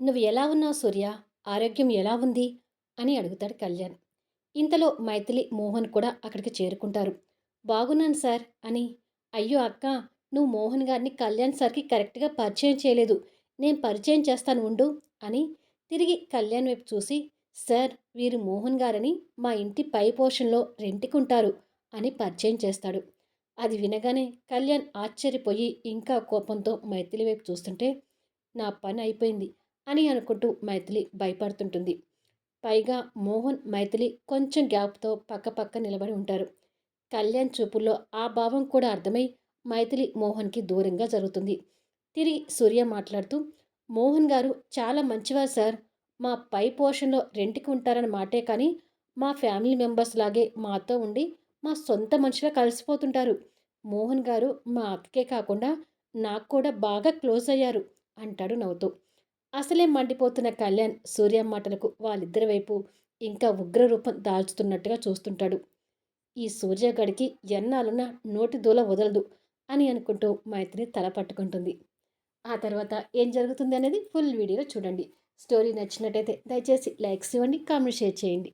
నువ్వు ఎలా ఉన్నావు సూర్య? ఆరోగ్యం ఎలా ఉంది? అని అడుగుతాడు కళ్యాణ్. ఇంతలో మైథిలి, మోహన్ కూడా అక్కడికి చేరుకుంటారు. బాగున్నాను సార్ అని. అయ్యో అక్క, నువ్వు మోహన్ గారిని కళ్యాణ్ సార్‌కి కరెక్ట్‌గా పరిచయం చేయలేదు. నేను పరిచయం చేస్తాను ఉండు అని తిరిగి కళ్యాణ్ వైపు చూసి, సార్ వీరు మోహన్ గారని మా ఇంటి పై పోర్షన్‌లో రెంట్‌కుంటారు అని పరిచయం చేస్తాడు. అది వినగానే కళ్యాణ్ ఆశ్చర్యపోయి ఇంకా కోపంతో మైథిలి వైపు చూస్తుంటే, నా పని అయిపోయింది అని అనుకుంటూ మైథిలి భయపడుతుంటుంది. పైగా మోహన్, మైథిలి కొంచెం గ్యాప్‌తో పక్కపక్క నిలబడి ఉంటారు. కళ్యాణ్ చూపుల్లో ఆ భావం కూడా అర్థమై మైథిలి మోహన్‌కి దూరంగా జరుగుతుంది. తిరిగి సూర్య మాట్లాడుతూ, మోహన్ గారు చాలా మంచివారు సార్. మా పై పోర్షన్‌లో రెంట్‌కి ఉంటారన్న మాటే కానీ, మా ఫ్యామిలీ మెంబర్స్ లాగే మాతో ఉండి, మా సొంత మనిషిలా కలిసిపోతుంటారు. మోహన్ గారు మా అక్కకే కాకుండా నాకు కూడా బాగా క్లోజ్ అయ్యారు అంటాడు నవ్వుతూ. అసలే మండిపోతున్న కళ్యాణ్ సూర్య మాటలకు వాళ్ళిద్దరి వైపు ఇంకా ఉగ్రరూపం దాల్చుతున్నట్టుగా చూస్తుంటాడు. ఈ సూర్యగడికి ఎన్నాళ్ళున్నా నోటి దూల వదలదు అని అనుకుంటూ మైత్రి తల పట్టుకుంటుంది. ఆ తర్వాత ఏం జరుగుతుంది అనేది ఫుల్ వీడియోలో చూడండి. స్టోరీ నచ్చినట్టయితే దయచేసి లైక్స్ ఇవ్వండి, కామెంట్ షేర్ చేయండి.